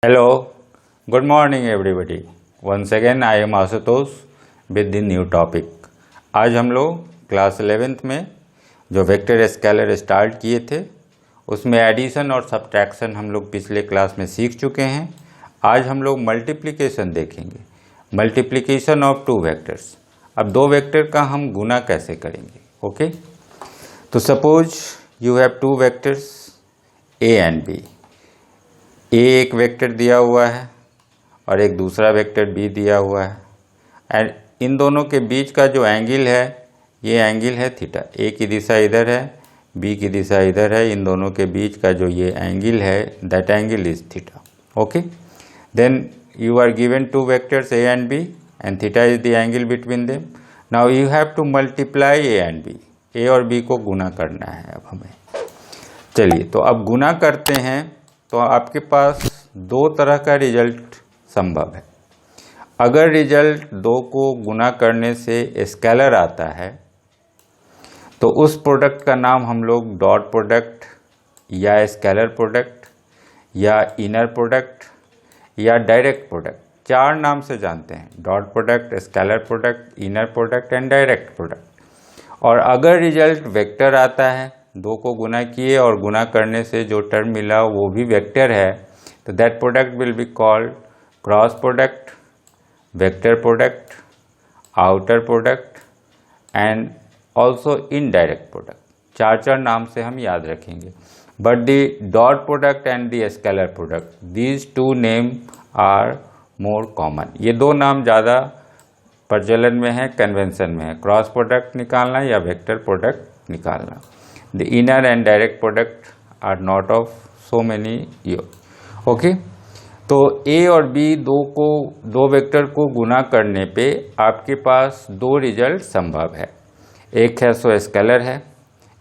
Hello, good morning everybody. Once again I am Ashutosh with the new topic. आज हम लोग class 11th में जो वेक्टर स्केलर स्टार्ट किए थे उसमें एडिशन और सब्ट्रैक्शन हम लोग पिछले क्लास में सीख चुके हैं। आज हम लोग मल्टीप्लिकेशन देखेंगे, मल्टीप्लिकेशन ऑफ टू वेक्टर्स। अब दो वेक्टर का हम गुना कैसे करेंगे। ओके, तो suppose you have two vectors A and B. A एक वेक्टर दिया हुआ है और एक दूसरा वेक्टर बी दिया हुआ है एंड इन दोनों के बीच का जो एंगल है ये एंगल है थीटा। ए की दिशा इधर है, बी की दिशा इधर है। इन दोनों के बीच का जो ये एंगल है that angle is theta. Okay, then you are given two vectors a and b and theta is the angle between them. Now you have to multiply a and b. a और b को गुना करना है अब हमें। चलिए, तो अब गुना करते हैं तो आपके पास दो तरह का रिजल्ट संभव है। अगर रिजल्ट दो को गुना करने से स्केलर आता है तो उस प्रोडक्ट का नाम हम लोग डॉट प्रोडक्ट या स्केलर प्रोडक्ट या इनर प्रोडक्ट या डायरेक्ट प्रोडक्ट, चार नाम से जानते हैं। Dot product, scalar product, inner product and direct product. और अगर रिजल्ट वेक्टर आता है, दो को गुना किए और गुना करने से जो टर्म मिला वो भी वेक्टर है, तो that product will be called cross product, vector product, outer product and also indirect product. चार नाम से हम याद रखेंगे। But the dot product and the scalar product, these two names are more common. ये दो नाम ज़्यादा प्रचलन में है, कन्वेंशन में है। क्रॉस प्रोडक्ट निकालना या वेक्टर प्रोडक्ट निकालना। The inner and direct product are not of so many use. Okay, तो A और B दो वेक्टर को गुना करने पे आपके पास दो रिजल्ट संभव है। एक है सो स्केलर है,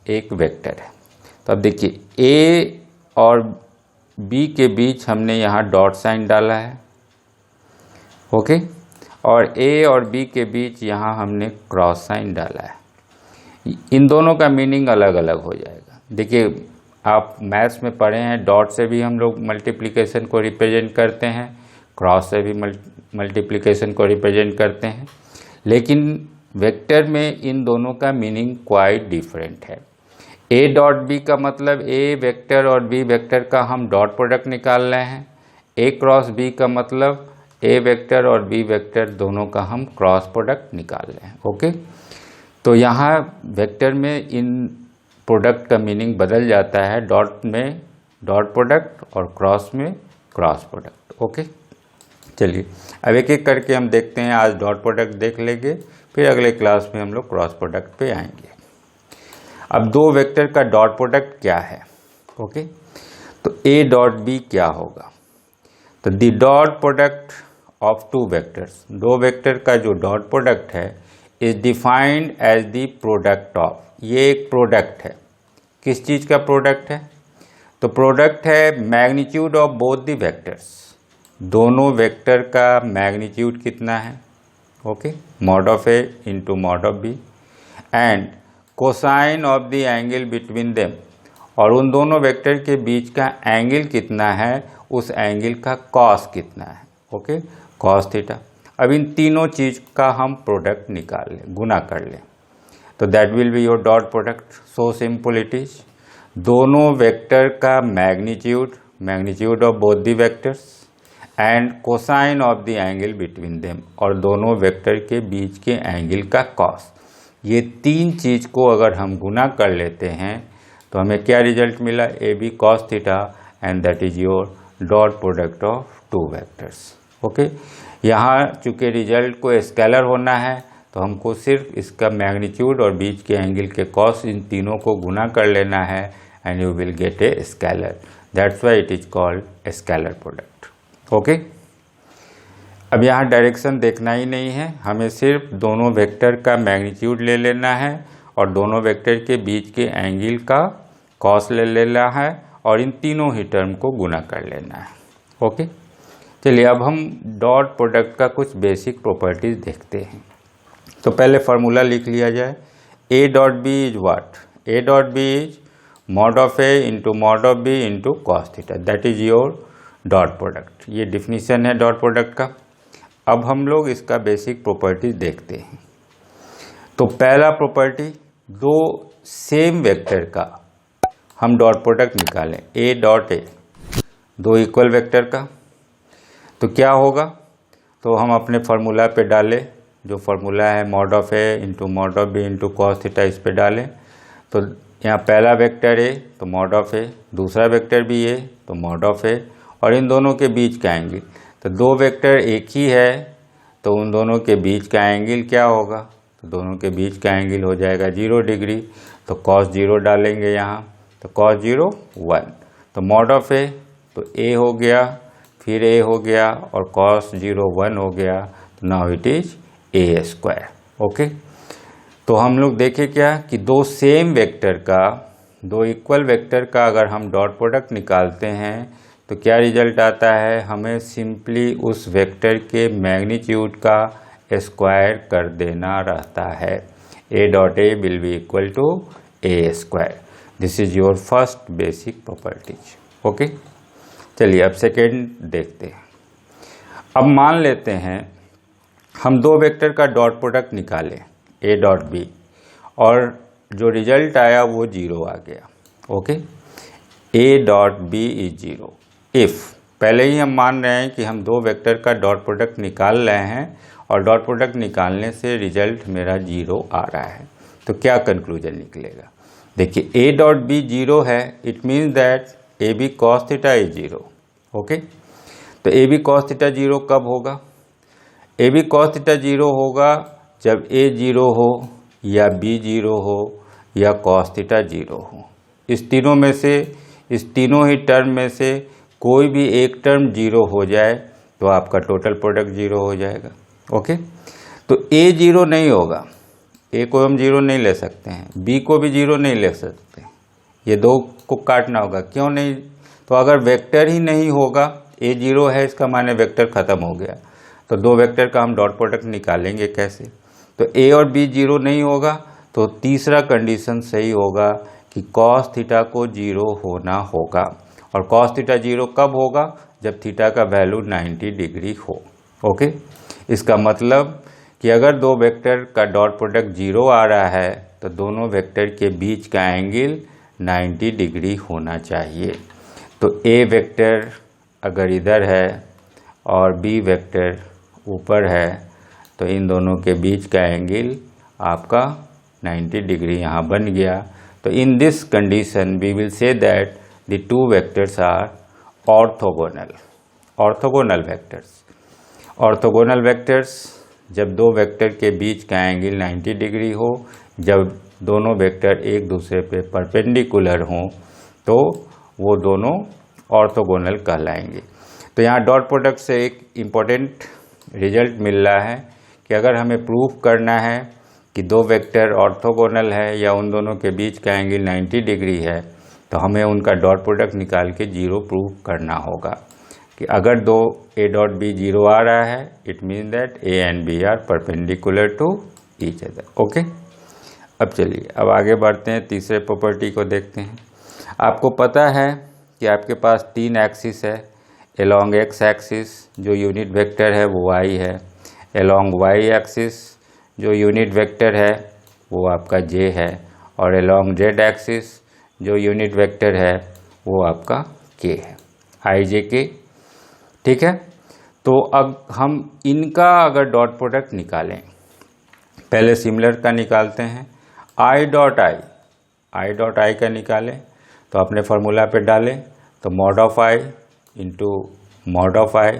एक वेक्टर है। तो अब देखिए ए और बी के बीच हमने यहाँ डॉट साइन डाला है। ओके, और ए और बी के बीच यहाँ हमने क्रॉस साइन डाला है। इन दोनों का मीनिंग अलग अलग हो जाएगा। देखिए, आप मैथ्स में पढ़े हैं, डॉट से भी हम लोग मल्टीप्लिकेशन को रिप्रेजेंट करते हैं, क्रॉस से भी मल्टीप्लिकेशन को रिप्रेजेंट करते हैं, लेकिन वेक्टर में इन दोनों का मीनिंग क्वाइट डिफरेंट है। ए डॉट बी का मतलब ए वेक्टर और बी वेक्टर का हम डॉट प्रोडक्ट निकाल रहे हैं। ए क्रॉस बी का मतलब ए वेक्टर और बी वेक्टर दोनों का हम क्रॉस प्रोडक्ट निकाल रहे हैं। ओके, तो यहाँ वेक्टर में इन प्रोडक्ट का मीनिंग बदल जाता है। डॉट में डॉट प्रोडक्ट और क्रॉस में क्रॉस प्रोडक्ट। ओके, चलिए अब एक एक करके हम देखते हैं। आज डॉट प्रोडक्ट देख लेंगे, फिर अगले क्लास में हम लोग क्रॉस प्रोडक्ट पे आएंगे। अब दो वेक्टर का डॉट प्रोडक्ट क्या है। ओके, तो ए डॉट बी क्या होगा। तो the dot product of two vectors, दो वेक्टर का जो डॉट प्रोडक्ट है is defined as the product of. ये एक प्रोडक्ट है। किस चीज़ का प्रोडक्ट है। तो प्रोडक्ट है magnitude of both the vectors. दोनों वेक्टर का मैग्नीट्यूड कितना है। Okay, mod of A into mod of B and cosine of the angle between them, और उन दोनों वेक्टर के बीच का एंगल कितना है, उस एंगल का कॉस कितना है। Okay, cos theta. अब इन तीनों चीज़ का हम प्रोडक्ट निकाल लें, गुना कर लें, तो that will be your dot product. So simple it is. दोनों वेक्टर का magnitude of both the vectors and cosine of the angle between them, और दोनों वेक्टर के बीच के एंगल का कॉस। ये तीन चीज़ को अगर हम गुना कर लेते हैं तो हमें क्या रिजल्ट मिला, A B cos theta, and that is your dot product of two vectors. Okay, यहाँ चूँकि रिजल्ट को स्केलर होना है तो हमको सिर्फ इसका मैग्नीट्यूड और बीच के एंगल के कॉस, इन तीनों को गुना कर लेना है and you will gate a scalar. That's why it is called scalar product. Okay, अब यहाँ डायरेक्शन देखना ही नहीं है, हमें सिर्फ दोनों वेक्टर का मैग्नीट्यूड ले लेना है और दोनों वेक्टर के बीच के एंगल का कॉस ले लेना है और इन तीनों ही टर्म को गुना कर लेना है। ओके, चलिए अब हम डॉट प्रोडक्ट का कुछ बेसिक प्रॉपर्टीज देखते हैं। तो पहले फार्मूला लिख लिया जाए। A dot B is what. A dot B is mod of A into mod of B into cos theta, that is your dot product. ये डिफिनीशन है डॉट प्रोडक्ट का। अब हम लोग इसका बेसिक प्रॉपर्टी देखते हैं। तो पहला प्रॉपर्टी, दो सेम वेक्टर का हम डॉट प्रोडक्ट निकालें, ए डॉट ए, दो इक्वल वेक्टर का, तो क्या होगा? तो हम अपने फार्मूला पे डालें, जो फार्मूला है mod of A into mod of B into cos theta, इस पे डालें। तो यहाँ पहला वेक्टर ए तो मॉड ऑफ ए, दूसरा वेक्टर भी ए तो मॉड ऑफ ए, और इन दोनों के बीच का एंगल, तो दो वेक्टर एक ही है तो उन दोनों के बीच का एंगल क्या होगा? तो दोनों के बीच का एंगल हो जाएगा 0 डिग्री। तो कॉस 0 डालेंगे यहाँ, तो कॉस 0 1, तो मॉड ऑफ ए तो ए हो गया, फिर ए हो गया, और कॉस 0 1 हो गया, तो now it is A square. Okay, तो हम लोग देखें क्या कि दो सेम वेक्टर का, दो इक्वल वेक्टर का अगर हम डॉट प्रोडक्ट निकालते हैं तो क्या रिजल्ट आता है? हमें सिंपली उस वेक्टर के मैग्नीट्यूड का स्क्वायर कर देना रहता है। A dot A will be equal to A square. This is your first basic properties. Okay, चलिए अब सेकेंड देखते हैं। अब मान लेते हैं हम दो वेक्टर का डॉट प्रोडक्ट निकालें, ए डॉट बी, और जो रिजल्ट आया वो 0 आ गया। Okay, A dot B is 0 if, पहले ही हम मान रहे हैं कि हम दो वेक्टर का डॉट प्रोडक्ट निकाल रहे हैं और डॉट प्रोडक्ट निकालने से रिजल्ट मेरा 0 आ रहा है, तो क्या कंक्लूजन निकलेगा? देखिए, ए डॉट बी 0 है, it means that A B cos theta is 0। Okay, तो ए बी कॉस थीटा 0 कब होगा? ए बी कॉस थीटा 0 होगा जब ए 0 हो या बी 0 हो या कॉस थीटा 0 हो। इस तीनों में से, इस तीनों ही टर्म में से कोई भी एक टर्म 0 हो जाए तो आपका टोटल प्रोडक्ट 0 हो जाएगा। ओके, तो ए 0 नहीं होगा, ए को हम 0 नहीं ले सकते हैं, बी को भी 0 नहीं ले सकते, ये दो को काटना होगा। क्यों नहीं? तो अगर वेक्टर ही नहीं होगा, ए 0 है इसका माने वेक्टर खत्म हो गया, तो दो वेक्टर का हम डॉट प्रोडक्ट निकालेंगे कैसे? तो ए और बी 0 नहीं होगा, तो तीसरा कंडीशन सही होगा कि कॉस थीटा को 0 होना होगा। और कॉस थीटा 0 कब होगा? जब थीटा का वैल्यू 90 डिग्री हो। ओके, इसका मतलब कि अगर दो वेक्टर का डॉट प्रोडक्ट 0 आ रहा है तो दोनों वेक्टर के बीच का एंगल 90 डिग्री होना चाहिए। तो ए वेक्टर अगर इधर है और बी वेक्टर ऊपर है तो इन दोनों के बीच का एंगल आपका 90 डिग्री यहाँ बन गया। तो in this condition we will say that the two vectors are orthogonal। Orthogonal vectors, orthogonal vectors जब दो वेक्टर के बीच का एंगल 90 डिग्री हो, जब दोनों वेक्टर एक दूसरे पे परपेंडिकुलर हों, तो वो दोनों ऑर्थोगोनल कहलाएंगे। तो यहाँ डॉट प्रोडक्ट से एक इम्पोर्टेंट रिजल्ट मिल रहा है कि अगर हमें प्रूफ करना है कि दो वेक्टर ऑर्थोगोनल है या उन दोनों के बीच का एंगल 90 डिग्री है, तो हमें उनका डॉट प्रोडक्ट निकाल के 0 प्रूव करना होगा कि अगर दो ए डॉट बी 0 आ रहा है, it mean that A and B are perpendicular to each other. Okay, अब चलिए अब आगे बढ़ते हैं, तीसरे प्रॉपर्टी को देखते हैं। आपको पता है कि आपके पास 3 एक्सिस है। एलोंग एक्स एक्सिस जो यूनिट वेक्टर है वो y है, एलोंग वाई एक्सिस जो यूनिट वेक्टर है वो आपका j है, और एलोंग जेड एक्सिस जो यूनिट वेक्टर है वो आपका k है, आई जे के। ठीक है, तो अब हम इनका अगर डॉट प्रोडक्ट निकालें, पहले सिमिलर का निकालते हैं। आई डॉट आई का निकालें तो अपने फार्मूला पे डालें, तो mod of i into mod of i,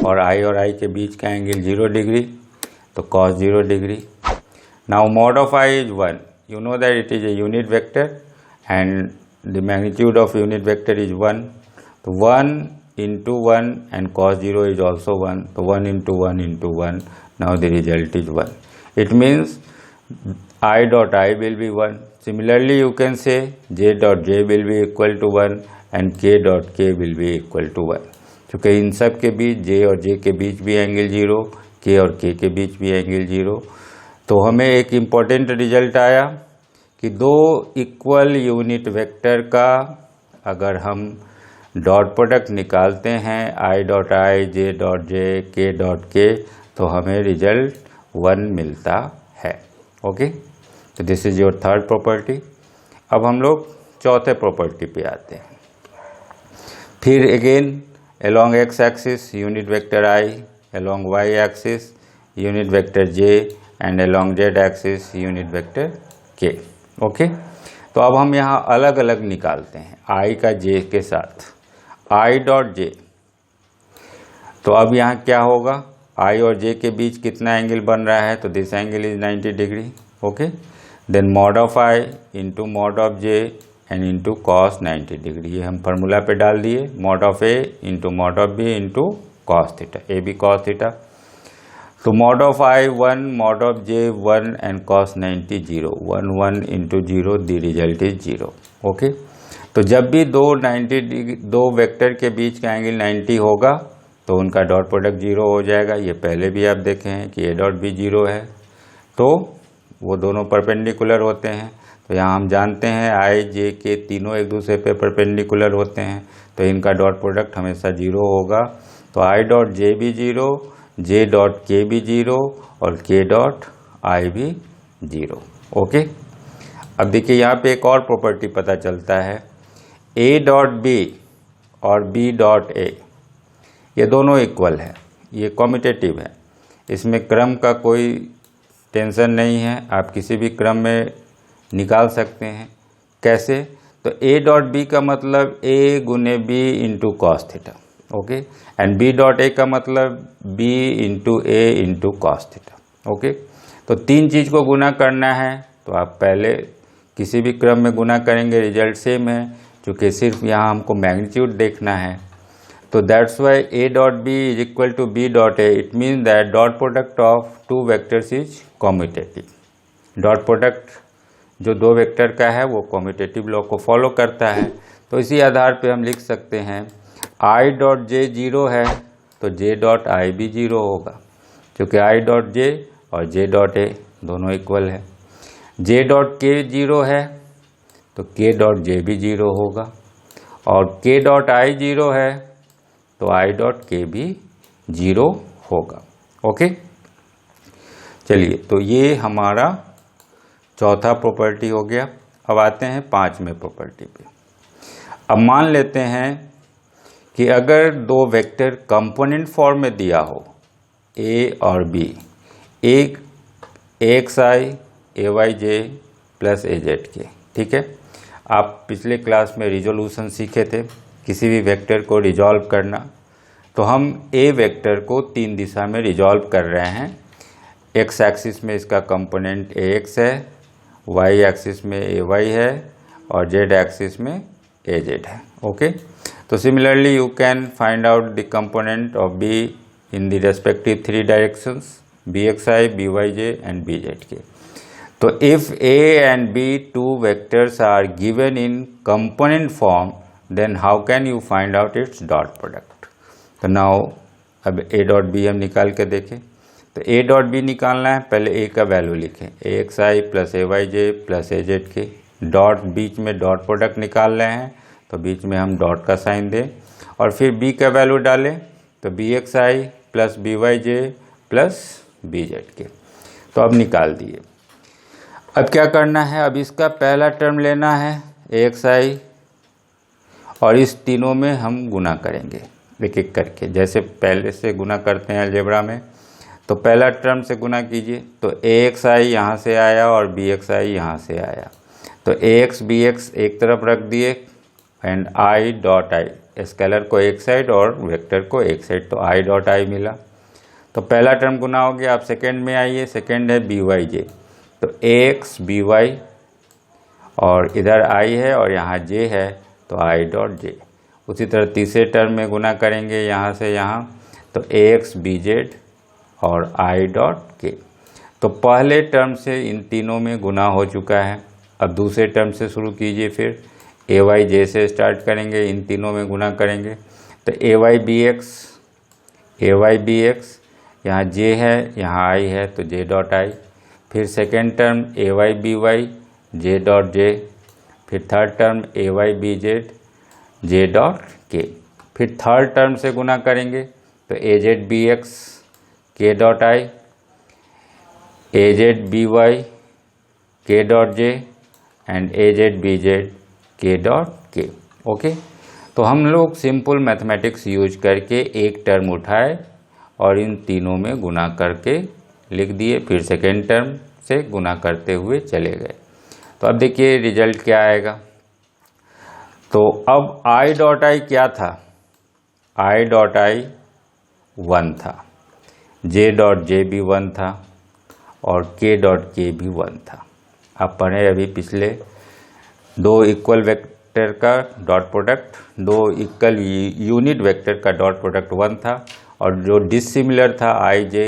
और आई के बीच का एंगल 0 डिग्री, तो cos 0 degree. Now mod of i is 1, you know that it is a unit vector and the magnitude of unit vector is 1, so 1 into 1 and cos 0 is also 1, so 1 into 1 into 1, now the result is 1. It means I dot I will be 1. Similarly you can say J dot J will be equal to 1 and K dot K will be equal to 1, क्योंकि इन सब के बीच J और J के बीच भी angle 0, K और K के बीच भी angle 0। तो हमें एक इम्पॉर्टेंट रिजल्ट आया कि दो इक्वल यूनिट वेक्टर का अगर हम डॉट प्रोडक्ट निकालते हैं I dot I, J dot जे, के डॉट के, तो हमें रिजल्ट 1 मिलता है। ओके, तो this is your third property. अब हम लोग चौथे प्रॉपर्टी पे आते हैं। फिर again along x axis unit vector i, along y axis unit vector j and along z axis unit vector k। Okay, तो अब हम यहाँ अलग अलग निकालते हैं i का j के साथ। i डॉट j, तो अब यहाँ क्या होगा, i और j के बीच कितना एंगल बन रहा है, तो this angle is 90 degree. Okay, then mod of i into mod of j and into cos 90 degree, ये हम फार्मूला पे डाल दिए, mod of A into mod of B into cos theta, A B cos theta. तो mod of i 1, mod of j 1 and cos 90 0, 1 1 into 0, the result is 0। Okay, तो जब भी दो वेक्टर के बीच का एंगल 90 होगा तो उनका डॉट प्रोडक्ट 0 हो जाएगा। ये पहले भी आप देखे हैं कि ए डॉट बी 0 है, तो वो दोनों परपेंडिकुलर होते हैं। तो यहाँ हम जानते हैं आई जे के तीनों एक दूसरे पे परपेंडिकुलर होते हैं, तो इनका डॉट प्रोडक्ट हमेशा 0 होगा। तो आई डॉट जे भी 0, जे डॉट के भी 0 और के डॉट आई भी 0। ओके, अब देखिए यहाँ पे एक और प्रॉपर्टी पता चलता है, ए डॉट बी और बी डॉट ए ये दोनों इक्वल है, ये कॉम्यूटेटिव है, इसमें क्रम का कोई टेंशन नहीं है, आप किसी भी क्रम में निकाल सकते हैं। कैसे, तो ए डॉट बी का मतलब ए गुने B into cos theta. Okay, and B dot A का मतलब B into A into cos theta. Okay, तो तीन चीज़ को गुना करना है, तो आप पहले किसी भी क्रम में गुना करेंगे, रिजल्ट सेम है, क्योंकि सिर्फ यहाँ हमको मैग्नीट्यूड देखना है। तो that's why A dot B is equal to B dot A, it means that dot product of two vectors is commutative. Dot product जो दो वेक्टर का है वो कॉम्यूटेटिव लॉ को फॉलो करता है। तो इसी आधार पे हम लिख सकते हैं आई डॉट जे 0 है तो जे डॉट आई भी 0 होगा, क्योंकि आई डॉट जे और जे डॉट ए दोनों इक्वल है। जे डॉट के 0 है तो के डॉट जे भी 0 होगा, और के डॉट आई 0 है तो आई डॉट के भी 0 होगा। ओके, चलिए, तो ये हमारा चौथा प्रॉपर्टी हो गया। अब आते हैं पांचवें प्रॉपर्टी पे। अब मान लेते हैं कि अगर दो वेक्टर कंपोनेंट फॉर्म में दिया हो ए और बी, एक x I A Y J plus A Z के, ठीक है। आप पिछले क्लास में रिजोल्यूशन सीखे थे, किसी भी वेक्टर को रिजॉल्व करना। तो हम ए वेक्टर को तीन दिशा में रिजॉल्व कर रहे हैं। एक्स एक्सिस में इसका कंपोनेंट ए एक्स है, वाई एक्सिस में ए वाई है और जेड एक्सिस में ए जेड है। ओके, तो similarly you can find out the component of B in the respective three directions, B X I, B Y J and B Z K. तो if A and B two vectors are given in component form, then how can you find out its dot product. तो now अब ए dot B हम निकाल के देखें। तो A dot B निकालना है, पहले ए का वैल्यू लिखें, ए X I plus A Y J plus A Z k, dot बीच में डॉट प्रोडक्ट निकाल रहे हैं तो बीच में हम डॉट का साइन दें, और फिर बी का वैल्यू डालें, तो B X I plus B Y J plus B Z K. तो अब निकाल दिए। अब क्या करना है, अब इसका पहला टर्म लेना है ए एक्स आई, और इस तीनों में हम गुना करेंगे एक एक करके, जैसे पहले से गुना करते हैं अलजेब्रा में। तो पहला टर्म से गुना कीजिए, तो ए एक्स आई यहाँ से आया और बी एक्स आई यहाँ से आया, तो ए एक्स बी एक्स एक तरफ रख दिए and I dot I, scalar को एक साइड और वेक्टर को एक साइड, तो आई डॉट आई मिला। तो पहला टर्म गुना हो गया। आप सेकेंड में आइए, सेकेंड है बी वाई जे, तो ए एक्स बी वाई और इधर आई है और यहाँ जे है तो आई डॉट जे। उसी तरह तीसरे टर्म में गुना करेंगे यहाँ से यहाँ, तो ए एक्स बी जेड और आई डॉट के। तो पहले टर्म से इन तीनों में गुना हो चुका है। अब दूसरे टर्म से शुरू कीजिए, फिर ए वाई जे से स्टार्ट करेंगे, इन तीनों में गुना करेंगे। तो ए वाई बी एक्स, यहाँ जे है यहाँ आई है तो जे डॉट आई। फिर second term a Y B Y j dot j. फिर third term a Y b z j dot k. फिर थर्ड टर्म से गुना करेंगे तो a Z b x k dot i, a Z b y k dot j and a Z B Z k dot k. Okay, तो हम लोग simple mathematics use करके एक टर्म उठाए और इन तीनों में गुना करके लिख दिए, फिर सेकेंड टर्म से गुना करते हुए चले गए। तो अब देखिए रिजल्ट क्या आएगा। तो अब आई डॉट आई क्या था, आई डॉट आई 1 था, जे डॉट जे भी 1 था और के डॉट के भी 1 था। आप पढ़े अभी पिछले दो इक्वल वेक्टर का डॉट प्रोडक्ट, दो इक्वल यूनिट वेक्टर का डॉट प्रोडक्ट 1 था और जो डिसिमिलर था आई जे,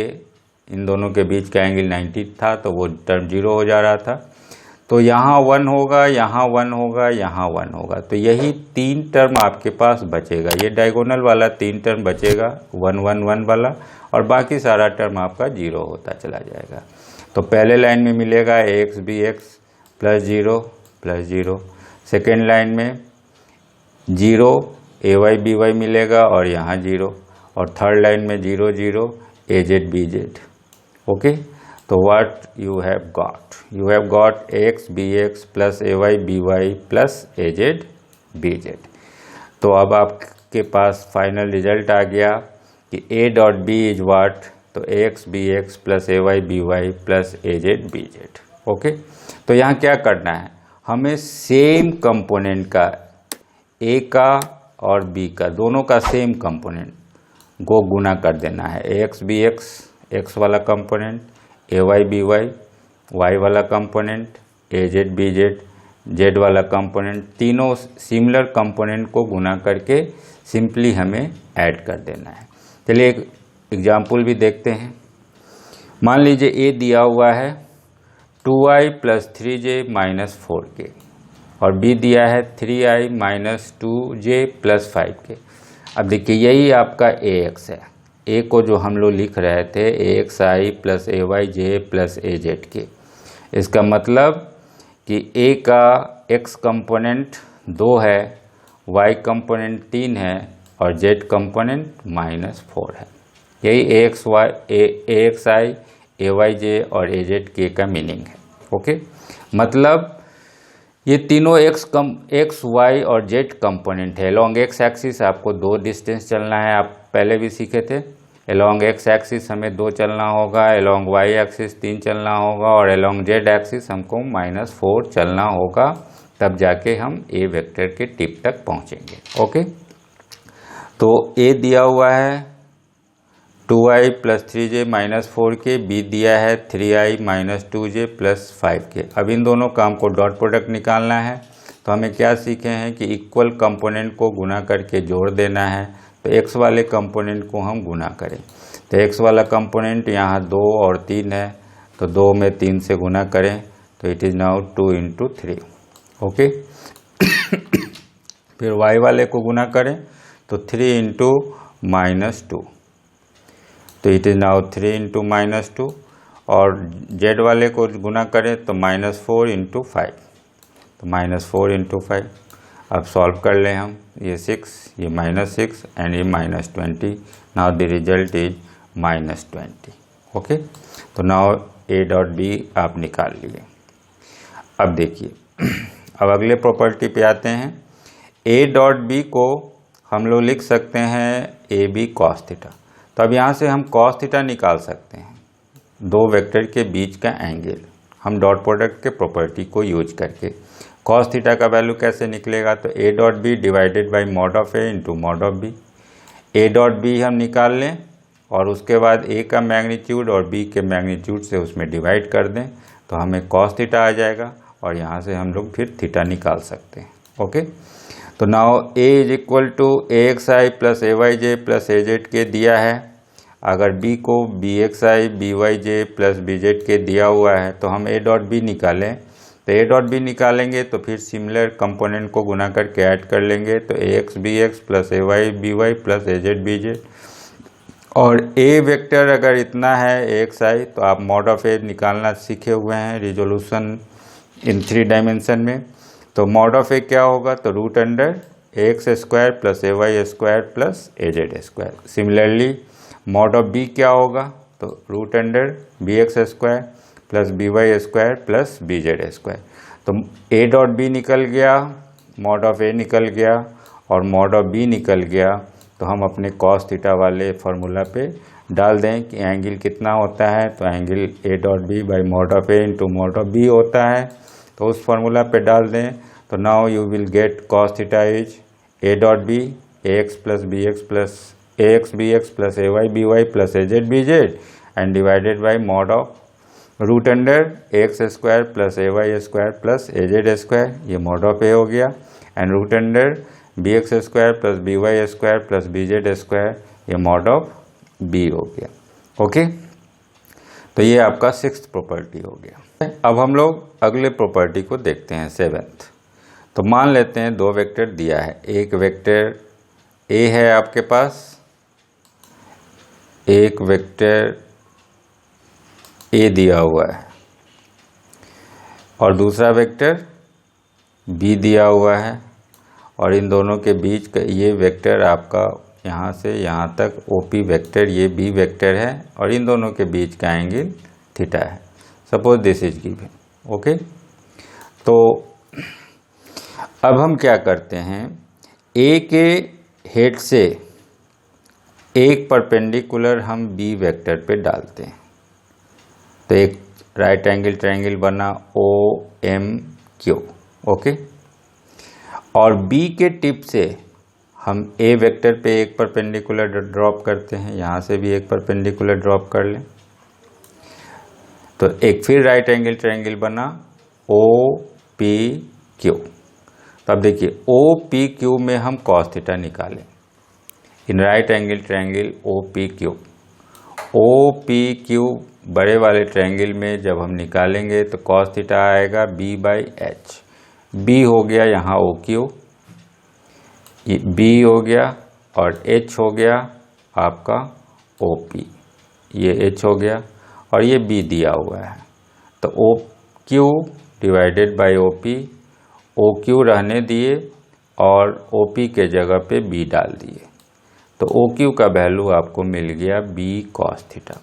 इन दोनों के बीच का एंगल 90 था तो वो टर्म 0 हो जा रहा था। तो यहाँ 1 होगा, यहाँ 1 होगा, यहाँ 1 होगा, तो यही 3 टर्म आपके पास बचेगा। ये डायगोनल वाला 3 टर्म बचेगा 1 1 1 वाला, और बाकी सारा टर्म आपका 0 होता चला जाएगा। तो पहले लाइन में मिलेगा a x B x plus 0 plus 0, second line में 0 ए वाई बी वाई मिलेगा और यहाँ 0, और थर्ड लाइन में 0 0 A Z B Z. Okay, तो what you have got, you have got A x B x plus A Y B Y plus A Z B Z. तो अब आपके पास फाइनल रिजल्ट आ गया कि A dot B is what, तो A x B x plus A Y B Y plus A Z B Z. Okay, तो यहाँ क्या करना है, हमें सेम कंपोनेंट का, ए का और बी का, दोनों का सेम कंपोनेंट को गुना कर देना है। ए एक्स बी एक्स एक्स वाला कंपोनेंट, ए वाई बी वाई वाई वाला कंपोनेंट, ए जेड बी जेड जेड वाला कंपोनेंट, तीनों सिमिलर कंपोनेंट को गुना करके सिंपली हमें ऐड कर देना है। चलिए एक एग्जाम्पल भी देखते हैं। मान लीजिए ए दिया हुआ है 2i plus 3j minus 4k और बी दिया है 3i minus 2j plus 5k। अब देखिए यही आपका ए एक्स है, ए को जो हम लोग लिख रहे थे ए X I plus A Y J plus A Z के। इसका मतलब कि ए का एक्स कंपोनेंट 2 है, वाई कंपोनेंट 3 है और जेड कंपोनेंट -4 है। यही ए एक्स वाई ए एक्स आई ए वाई जे और ए जेड के का मीनिंग है। ओके, मतलब ये तीनों एक्स वाई और जेड कंपोनेंट है। अलॉन्ग एक्स एक्सिस आपको 2 डिस्टेंस चलना है, आप पहले भी सीखे थे। अलॉन्ग एक्स एक्सिस हमें 2 चलना होगा, अलॉन्ग वाई एक्सिस 3 चलना होगा और अलॉन्ग जेड एक्सिस हमको -4 चलना होगा, तब जाके हम ए वेक्टर के टिप तक पहुंचेंगे। ओके, तो ए दिया हुआ है 2i plus 3j minus 4k, B दिया है 3i minus 2j plus 5k। अब इन दोनों काम को डॉट प्रोडक्ट निकालना है, तो हमें क्या सीखे हैं कि इक्वल कंपोनेंट को गुना करके जोड़ देना है। तो x वाले कंपोनेंट को हम गुना करें, तो x वाला कंपोनेंट यहाँ 2 और 3 है, तो 2 में 3 से गुना करें तो इट इज़ नाउ 2 × 3। ओके, फिर y वाले को गुना करें तो 3 × -2, तो इट इज़ नाउ 3 × -2, और z वाले को गुना करें तो -4 × 5, तो -4 × 5। अब सॉल्व कर लें हम, ये 6, ये -6 एंड ये -20। Now the result is -20। Okay, तो नाउ ए डॉट बी आप निकाल लिए। अब देखिए, अब अगले प्रॉपर्टी पे आते हैं। ए डॉट बी को हम लोग लिख सकते हैं ए बी कॉस थीटा। तो अब यहाँ से हम कॉस थीटा निकाल सकते हैं, 2 वेक्टर के बीच का एंगल, हम डॉट प्रोडक्ट के प्रॉपर्टी को यूज करके। कॉस थीटा का वैल्यू कैसे निकलेगा, तो A dot B divided by mod of A into mod of B. A dot B हम निकाल लें और उसके बाद ए का मैग्नीट्यूड और बी के मैग्नीट्यूड से उसमें डिवाइड कर दें, तो हमें कॉस थीटा आ जाएगा और यहाँ से हम लोग फिर थीटा निकाल सकते हैं। ओके, तो now A is equal to A X I plus A Y J plus A Z K दिया है। अगर बी को B X I B Y J plus B Z K दिया हुआ है, तो हम ए डॉट बी निकालें, तो ए डॉट बी निकालेंगे तो फिर सिमिलर कंपोनेंट को गुना करके ऐड कर लेंगे, तो A x B x plus A Y B Y plus A Z B Z. और ए वेक्टर अगर इतना है ए एक्स आई, तो आप मॉड ऑफ ए निकालना सीखे हुए हैं रिजोल्यूशन इन 3 डायमेंशन में। तो मॉड ऑफ ए क्या होगा, तो √√a X square plus A Y square plus A Z square. Similarly mod of B क्या होगा, तो root under B X square plus B Y square plus B Z square. तो A dot B निकल गया, mod of ए निकल गया और mod of B निकल गया। तो हम अपने कॉस थीटा वाले फार्मूला पे डाल दें कि एंगल कितना होता है, तो angle A dot B by mod of A into mod of B होता है। तो उस फार्मूला पे डाल दें तो now you will get cos theta is A dot B A X plus B x plus A x B x plus A Y B Y plus A Z B Z and divided by mod of root under A X square plus A Y square plus A Z square, ये mod of A हो गया, and root under B X square plus B Y square plus B Z square, ये mod of B हो गया। Okay, तो ये आपका sixth property हो गया। अब हम लोग अगले प्रॉपर्टी को देखते हैं, सेवेंथ। तो मान लेते हैं दो वेक्टर दिया है, एक वेक्टर ए है आपके पास, एक वेक्टर ए दिया हुआ है और दूसरा वेक्टर बी दिया हुआ है, और इन दोनों के बीच का ये वेक्टर आपका यहाँ से यहाँ तक ओपी वेक्टर, ये बी वेक्टर है और इन दोनों के बीच का एंगल थीटा है। Suppose this is given. Okay, तो अब हम क्या करते हैं, ए के हेड से एक परपेंडिकुलर हम बी वेक्टर पे डालते हैं। तो एक राइट एंगल ट्रायंगल बना ओ एम क्यू। ओके, और बी के टिप से हम ए वेक्टर पे एक परपेंडिकुलर ड्रॉप करते हैं, यहाँ से भी एक परपेंडिकुलर ड्रॉप कर लें। तो एक फिर राइट एंगल ट्रायंगल बना ओ पी क्यू। तो अब देखिए ओ पी क्यू में हम कॉस थीटा निकालें in right angle triangle O P Q. O P Q बड़े वाले ट्रायंगल में जब हम निकालेंगे तो कॉस थीटा आएगा बी बाई एच। बी हो गया यहाँ ओ क्यू, ये बी हो गया, और एच हो गया आपका ओ पी, ये एच हो गया और ये बी दिया हुआ है। तो O Q divided by O P, O Q रहने दिए और ओ पी के जगह पे बी डाल दिए। तो ओ क्यू का वैल्यू आपको मिल गया बी कॉस थीटा।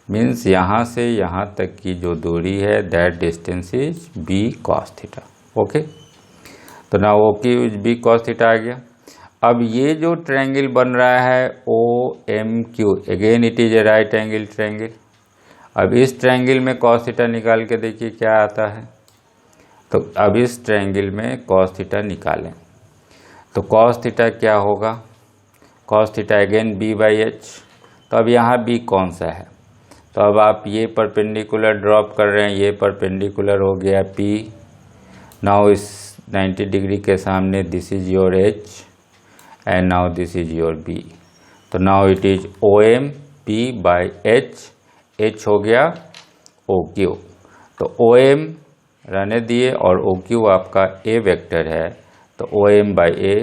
मीन्स यहाँ से यहाँ तक की जो दूरी है that distance is b cos theta. Okay, तो ना O Q is b cos theta आ गया। अब ये जो ट्रायंगल बन रहा है O M Q, again it is a right angle triangle. अब इस ट्रायंगल में कॉस थीटा निकाल के देखिए क्या आता है। तो अब इस ट्रायंगल में कॉस थीटा निकालें तो कॉस थीटा क्या होगा, cos theta again B by H. तो अब यहाँ बी कौन सा है, तो अब आप ये परपेंडिकुलर ड्रॉप कर रहे हैं, ये परपेंडिकुलर हो गया पी। नाउ इस 90 डिग्री के सामने this is your h and now this is your b. तो now it is O M P by h, h हो गया ओ क्यू। तो ओ एम रहने दिए और ओ क्यू आपका ए वेक्टर है, तो O M by a.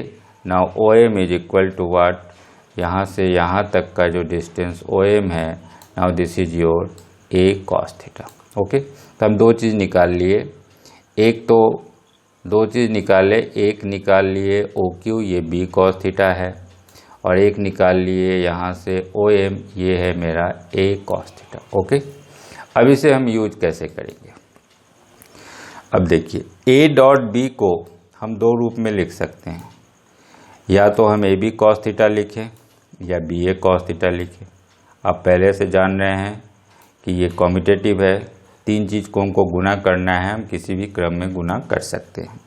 Now O M is equal to what, यहाँ से यहाँ तक का जो डिस्टेंस ओ एम है, now this is your a cos theta. Okay, तो हम दो चीज़ निकाल लिए, एक तो दो चीज़ निकाले, एक निकाल लिए ओ क्यू, ये बी कॉस थीटा है, और एक निकाल लिए यहाँ से ओ एम, ये है मेरा ए कॉस थीटा। ओके, अब इसे हम यूज कैसे करेंगे। अब देखिए ए डॉट बी को हम दो रूप में लिख सकते हैं, या तो हम ए बी कॉस थीटा लिखें या बी ए कॉस थीटा लिखें। आप पहले से जान रहे हैं कि ये कॉम्यूटेटिव है, तीन चीज़ को हमको गुना करना है, हम किसी भी क्रम में गुना कर सकते हैं।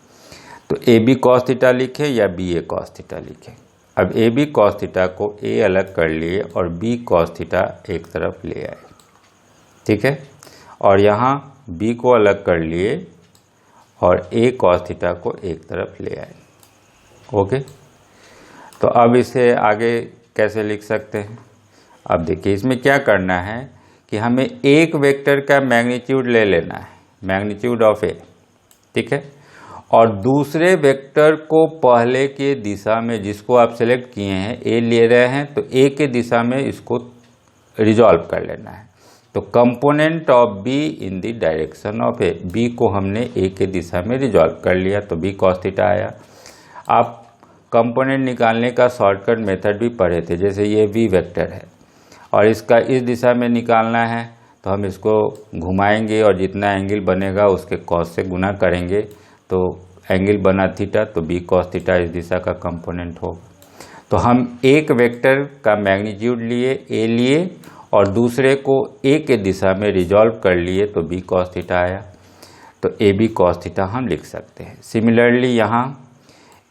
तो ए बी कॉस थीटा लिखें या बी ए कॉस थीटा लिखें। अब ए बी कॉस थीटा को ए अलग कर लिए और बी कॉस थीटा एक तरफ ले आए, ठीक है, और यहाँ बी को अलग कर लिए और ए कॉस थीटा को एक तरफ ले आए। ओके, तो अब इसे आगे कैसे लिख सकते हैं। अब देखिए इसमें क्या करना है कि हमें एक वेक्टर का मैग्नीट्यूड ले लेना है, मैग्नीट्यूड ऑफ ए, ठीक है, और दूसरे वेक्टर को पहले के दिशा में जिसको आप सेलेक्ट किए हैं ए ले रहे हैं, तो ए के दिशा में इसको रिजॉल्व कर लेना है। तो component of B in the direction of A, B को हमने ए के दिशा में रिजॉल्व कर लिया, तो बी कॉस थीटा आया। आप कंपोनेंट निकालने का शॉर्टकट मेथड भी पढ़े थे। जैसे ये v वेक्टर है और इसका इस दिशा में निकालना है तो हम इसको घुमाएंगे और जितना एंगल बनेगा उसके कॉस से गुना करेंगे तो एंगल बना थीटा, तो b cos थीटा इस दिशा का कंपोनेंट होगा। तो हम एक वेक्टर का मैग्नीट्यूड लिए a लिए और दूसरे को a के दिशा में रिजॉल्व कर लिए तो b cos थीटा आया, तो ab cos थीटा हम लिख सकते हैं। सिमिलरली यहाँ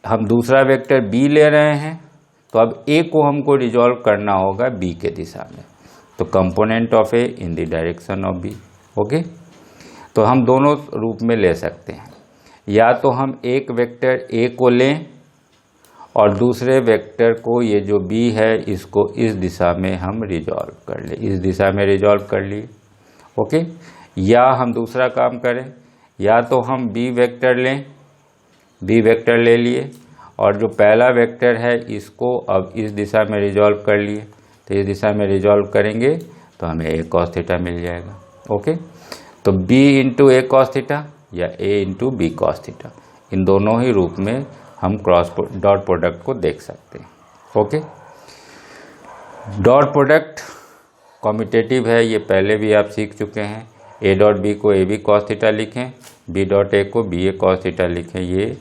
हम दूसरा वेक्टर b ले रहे हैं तो अब a को हमको रिजॉल्व करना होगा b के दिशा में, तो component of a in the direction of b। Okay, तो हम दोनों रूप में ले सकते हैं, या तो हम एक वेक्टर a को लें और दूसरे वेक्टर को, ये जो b है, इसको इस दिशा में हम रिजॉल्व कर ले, इस दिशा में रिजॉल्व कर लिए। ओके, या हम दूसरा काम करें, या तो हम b वेक्टर लें, b वेक्टर ले लिए और जो पहला वेक्टर है इसको अब इस दिशा में रिजॉल्व कर लिए, तो इस दिशा में रिजॉल्व करेंगे तो हमें a cos थीटा मिल जाएगा। ओके, तो b into a cos theta या a into b cos theta, इन दोनों ही रूप में हम क्रॉस डॉट प्रोडक्ट को देख सकते हैं। ओके, डॉट प्रोडक्ट कॉम्यूटेटिव है, ये पहले भी आप सीख चुके हैं। a डॉट b को ab cos थीटा लिखें, b डॉट a को ba cos थीटा लिखें, ये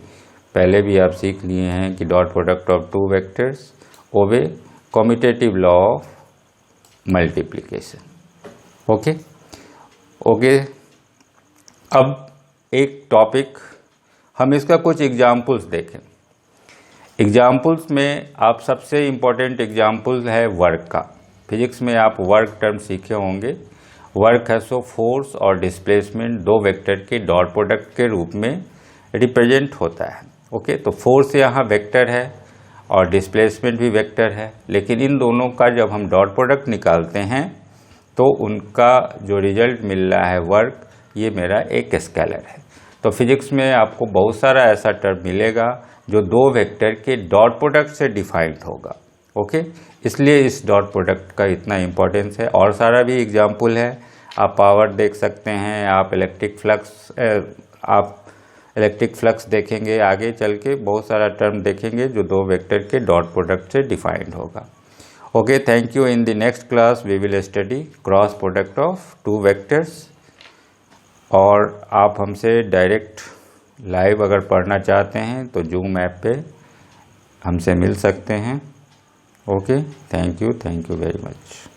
पहले भी आप सीख लिए हैं कि dot product of two vectors obey commutative law of multiplication. Okay okay, अब एक टॉपिक हम इसका कुछ एग्जाम्पल्स देखें। एग्जाम्पल्स में आप सबसे इम्पोर्टेंट एग्जाम्पल है वर्क का। फिजिक्स में आप वर्क टर्म सीखे होंगे। वर्क है सो फोर्स और डिस्प्लेसमेंट दो वेक्टर के डॉट प्रोडक्ट के रूप में रिप्रेजेंट होता है। ओके, तो फोर्स यहाँ वेक्टर है और डिस्प्लेसमेंट भी वेक्टर है, लेकिन इन दोनों का जब हम डॉट प्रोडक्ट निकालते हैं तो उनका जो रिजल्ट मिल रहा है वर्क, ये मेरा एक स्केलर है। तो फिजिक्स में आपको बहुत सारा ऐसा टर्म मिलेगा जो दो वेक्टर के डॉट प्रोडक्ट से डिफाइंड होगा। ओके, इसलिए इस डॉट प्रोडक्ट का इतना इम्पोर्टेंस है। और सारा भी एग्जाम्पल है, आप पावर देख सकते हैं, आप इलेक्ट्रिक फ्लक्स देखेंगे, आगे चल के बहुत सारा टर्म देखेंगे जो दो वेक्टर के डॉट प्रोडक्ट से डिफाइंड होगा। Okay, thank you. In the next class we will study cross product of two vectors. और आप हमसे डायरेक्ट लाइव अगर पढ़ना चाहते हैं तो जूम ऐप पे हमसे मिल सकते हैं। Okay, thank you very much.